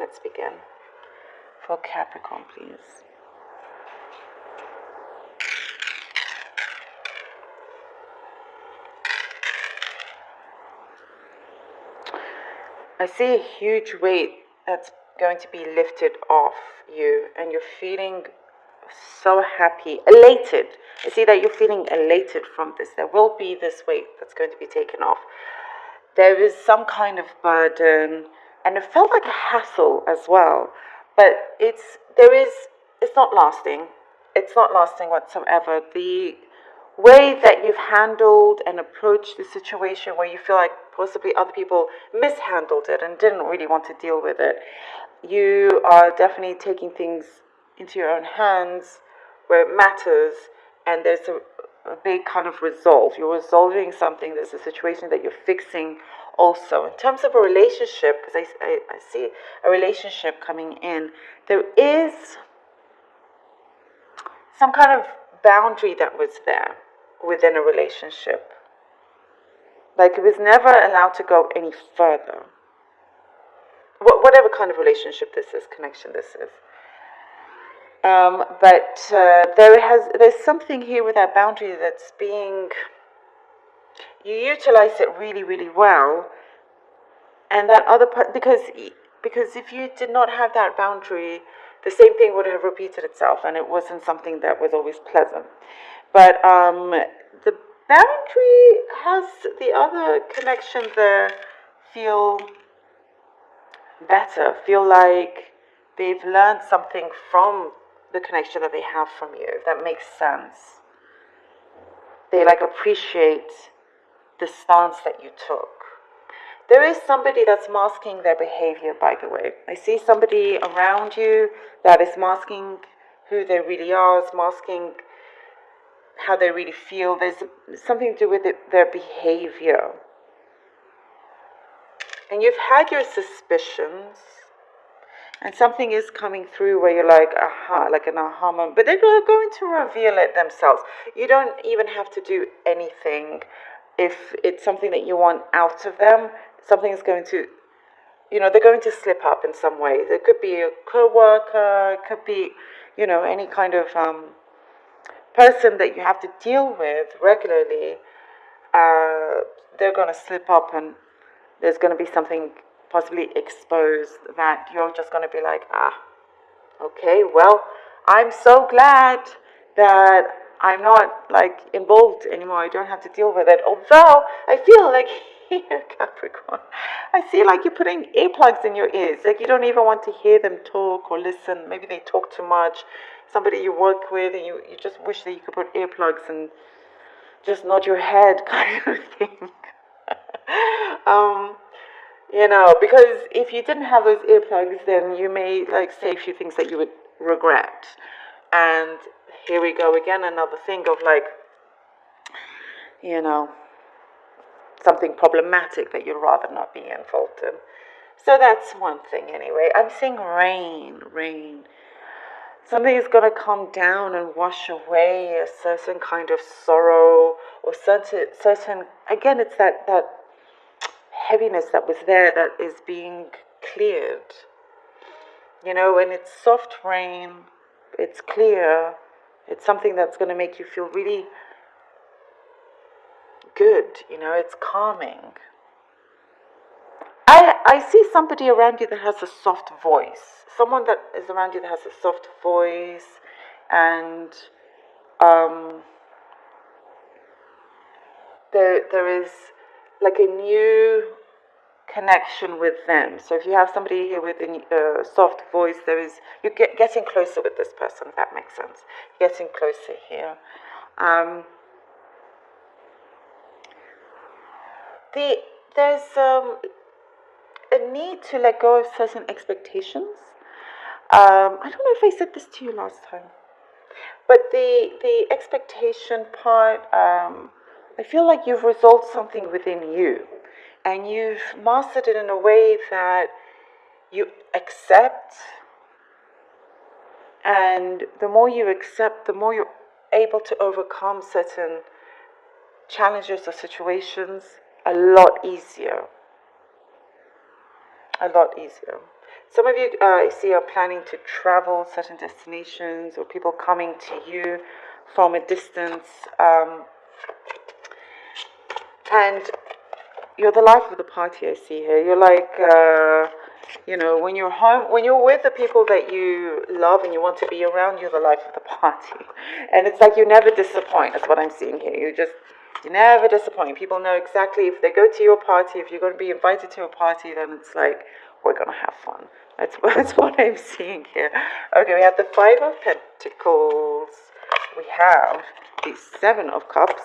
let's begin. For Capricorn, please. I see a huge weight that's going to be lifted off you, and you're feeling so happy, elated. I see that you're feeling elated from this. There will be this weight that's going to be taken off. There is some kind of burden, and it felt like a hassle as well. But it's not lasting. It's not lasting whatsoever. The way that you've handled and approached the situation, where you feel like possibly other people mishandled it and didn't really want to deal with it, you are definitely taking things into your own hands where it matters, and there's a big kind of resolve. You're resolving something. There's a situation that you're fixing also. In terms of a relationship, because I see a relationship coming in, there is some kind of boundary that was there within a relationship. Like it was never allowed to go any further. Whatever kind of relationship this is, connection this is. But there's something here with that boundary that's being, you utilize it really, really well, and that other part, because if you did not have that boundary, the same thing would have repeated itself, and it wasn't something that was always pleasant. But the boundary has the other connection there feel better, feel like they've learned something from the connection that they have from you, if that makes sense. They appreciate the stance that you took. There is somebody that's masking their behavior, by the way. I see somebody around you that is masking who they really are, is masking how they really feel. There's something to do with their behavior. And you've had your suspicions, and something is coming through where you're like, aha, like an aha moment. But they're going to reveal it themselves. You don't even have to do anything. If it's something that you want out of them, something is going to, they're going to slip up in some way. It could be a co-worker, it could be, any kind of person that you have to deal with regularly. They're going to slip up, and there's going to be something possibly exposed that you're just going to be like, okay, well, I'm so glad that I'm not involved anymore. I don't have to deal with it. Although I feel like here, Capricorn, I see like you're putting earplugs in your ears. Like you don't even want to hear them talk or listen. Maybe they talk too much. Somebody you work with, and you just wish that you could put earplugs and just nod your head kind of thing. Because if you didn't have those earplugs, then you may say a few things that you would regret. And here we go again, another thing of something problematic that you'd rather not be involved in. So that's one thing anyway. I'm seeing rain. Something is going to come down and wash away a certain kind of sorrow, or certain again, it's that heaviness that was there that is being cleared. When it's soft rain, it's clear, it's something that's going to make you feel really good, it's calming. I see somebody around you that has a soft voice. Someone that is around you that has a soft voice, and there is like a new connection with them. So if you have somebody here with a soft voice, you're getting closer with this person, if that makes sense. Getting closer here. There's a need to let go of certain expectations. I don't know if I said this to you last time, but the expectation part, I feel like you've resolved something within you, and you've mastered it in a way that you accept, and the more you accept, the more you're able to overcome certain challenges or situations a lot easier. Some of you, I see, are planning to travel certain destinations, or people coming to you from a distance. And you're the life of the party, I see here. You're like, when you're home, when you're with the people that you love and you want to be around, you're the life of the party. And it's like you never disappoint. That's what I'm seeing here. You never disappoint. People know exactly if they go to your party, if you're going to be invited to a party, then it's like, we're going to have fun. That's what I'm seeing here. Okay, we have the Five of Pentacles. We have the Seven of Cups.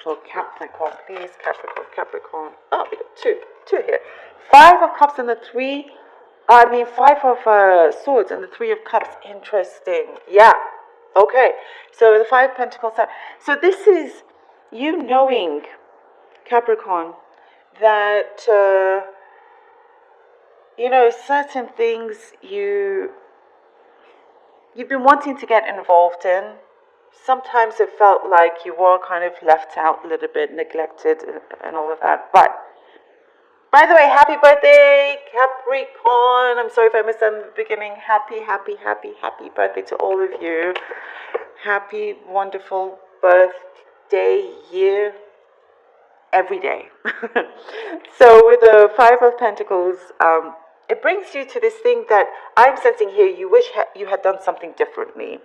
For Capricorn, please, Capricorn. Oh, we got two here. Five of Cups and the Five of Swords and the Three of Cups. Interesting. Yeah. Okay. So the Five of Pentacles. So this is you knowing, Capricorn, that certain things you've been wanting to get involved in. Sometimes it felt like you were kind of left out a little bit, neglected, and all of that. But, by the way, happy birthday, Capricorn. I'm sorry if I missed that in the beginning. Happy birthday to all of you. Happy, wonderful birthday year every day. So with the Five of Pentacles, it brings you to this thing that I'm sensing here. You wish you had done something differently.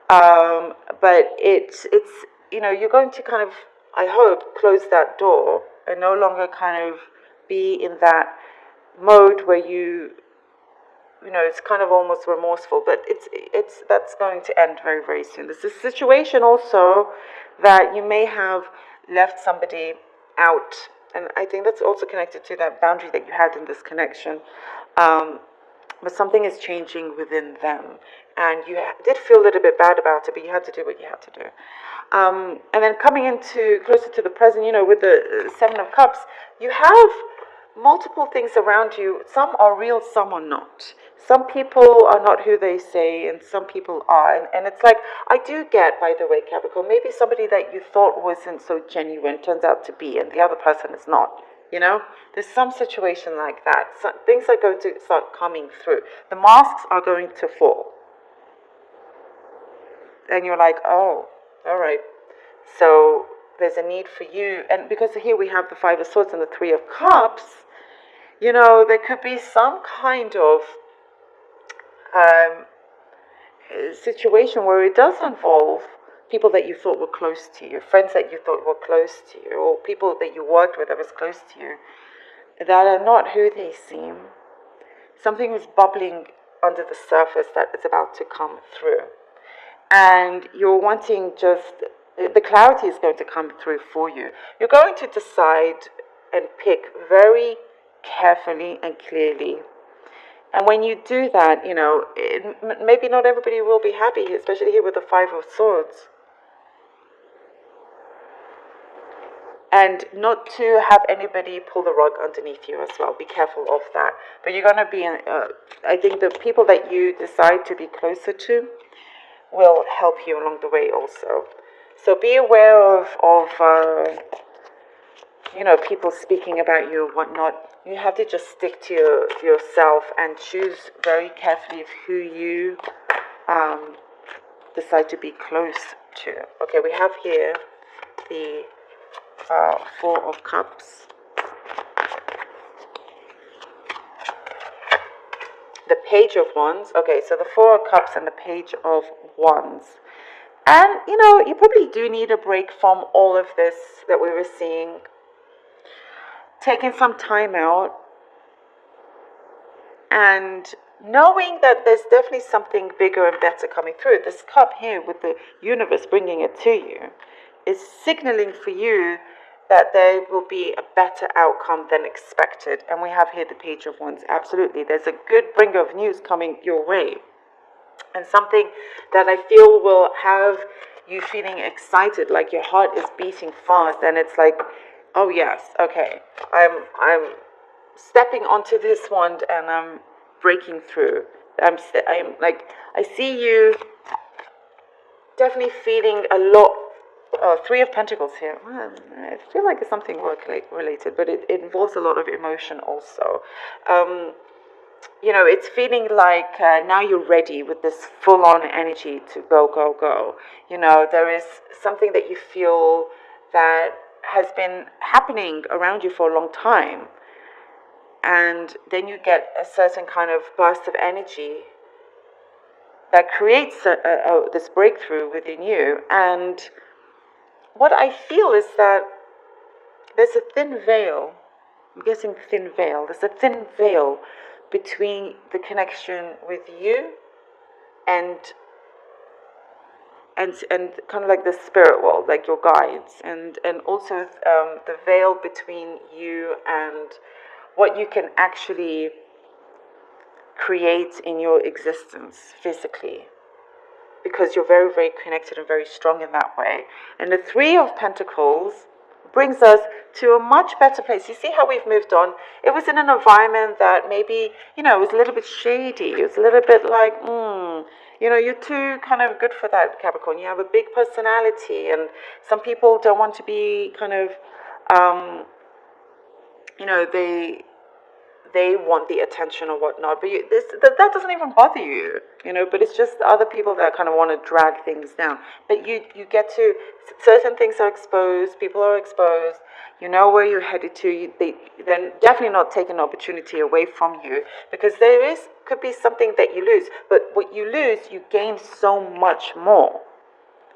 But it's you're going to kind of, I hope, close that door and no longer kind of be in that mode where it's kind of almost remorseful. But that's going to end very, very soon. There's a situation also that you may have left somebody out, and I think that's also connected to that boundary that you had in this connection. But something is changing within them, and you did feel a little bit bad about it, but you had to do what you had to do. And then coming into closer to the present, with the Seven of Cups, you have multiple things around you. Some are real, some are not. Some people are not who they say, and some people are. And it's like, I do get, by the way, Capricorn, maybe somebody that you thought wasn't so genuine turns out to be, and the other person is not. There's some situation like that. So things are going to start coming through. The masks are going to fall. And you're like, oh, all right. So there's a need for you. And because here we have the Five of Swords and the Three of Cups, there could be some kind of situation where it does involve people that you thought were close to you, friends that you thought were close to you, or people that you worked with that was close to you, that are not who they seem. Something is bubbling under the surface that is about to come through. And you're wanting the clarity is going to come through for you. You're going to decide and pick very carefully and clearly. And when you do that, maybe not everybody will be happy, especially here with the Five of Swords. And not to have anybody pull the rug underneath you as well. Be careful of that. But you're going to be, I think the people that you decide to be closer to will help you along the way also. So be aware of people speaking about you or whatnot. You have to just stick to yourself and choose very carefully of who you decide to be close to. Okay, we have here the Four of Cups, the Page of Wands. Okay, so the Four of Cups and the Page of Wands. And, you probably do need a break from all of this that we were seeing. Taking some time out and knowing that there's definitely something bigger and better coming through. This cup here with the universe bringing it to you is signaling for you that there will be a better outcome than expected. And we have here the Page of Wands. Absolutely. There's a good bringer of news coming your way. And something that I feel will have you feeling excited, like your heart is beating fast. And it's like, oh yes, okay, I'm stepping onto this wand and I'm breaking through. I'm like, I see you definitely feeling a lot Three of Pentacles here. Well, I feel like it's something work related, but it involves a lot of emotion also. It's feeling like now you're ready with this full-on energy to go, go, go. There is something that you feel that has been happening around you for a long time. And then you get a certain kind of burst of energy that creates this breakthrough within you. And what I feel is that there's a thin veil. I'm guessing thin veil. There's a thin veil between the connection with you and kind of like the spirit world, like your guides, and also the veil between you and what you can actually create in your existence physically, because you're very, very connected and very strong in that way. And the Three of Pentacles brings us to a much better place. You see how we've moved on? It was in an environment that maybe, it was a little bit shady. It was a little bit like, you're too kind of good for that, Capricorn. You have a big personality, and some people don't want to be kind of, they want the attention or whatnot, but that doesn't even bother you, but it's just other people that kind of want to drag things down. But you get to, certain things are exposed, people are exposed, you know where you're headed to, they're definitely not taking an opportunity away from you, because could be something that you lose, but what you lose, you gain so much more.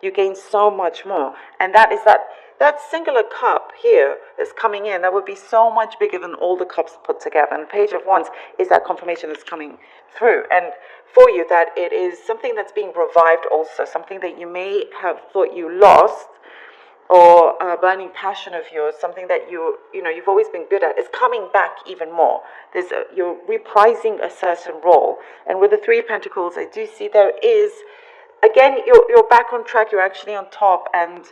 You gain so much more, and that is that singular cup here that's coming in, that would be so much bigger than all the cups put together. And Page of Wands is that confirmation that's coming through. And for you, that it is something that's being revived also, something that you may have thought you lost, or a burning passion of yours, something that you've always been good at, is coming back even more. You're reprising a certain role. And with the Three of Pentacles, I do see there is, again, you're back on track, you're actually on top, and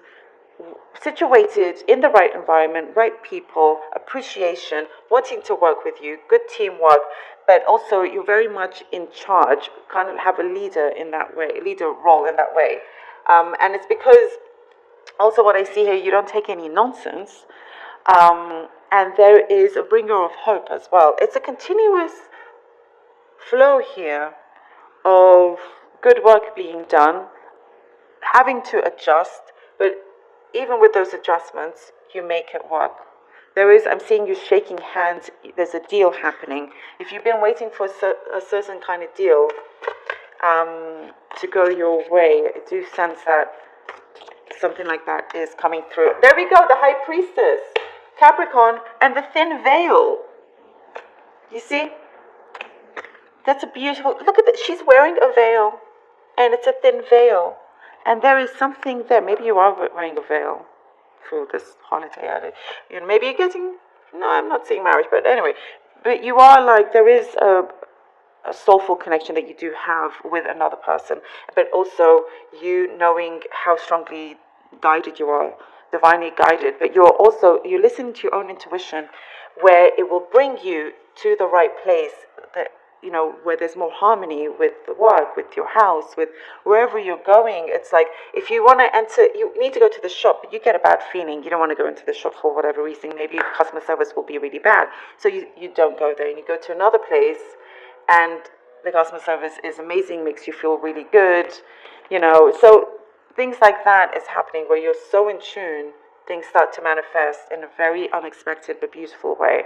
situated in the right environment, right people, appreciation, wanting to work with you, good teamwork, but also you're very much in charge, kind of have a leader role in that way. And it's because also what I see here, you don't take any nonsense, and there is a bringer of hope as well. It's a continuous flow here of good work being done, having to adjust, but even with those adjustments, you make it work. I'm seeing you shaking hands, there's a deal happening. If you've been waiting for a certain kind of deal to go your way, I do sense that something like that is coming through. There we go, the High Priestess, Capricorn, and the thin veil. You see? That's a beautiful, look at that, she's wearing a veil, and it's a thin veil. And there is something there. Maybe you are wearing a veil for this holiday. Maybe you're getting, no, I'm not seeing marriage, but anyway. But you are like, there is a soulful connection that you do have with another person. But also you knowing how strongly guided you are, divinely guided. But you listen to your own intuition, where it will bring you to the right place, where there's more harmony with the work, with your house, with wherever you're going. It's like, if you want to enter, you need to go to the shop, but you get a bad feeling. You don't want to go into the shop for whatever reason. Maybe customer service will be really bad. So you don't go there, and you go to another place, and the customer service is amazing, makes you feel really good, So things like that is happening, where you're so in tune, things start to manifest in a very unexpected but beautiful way.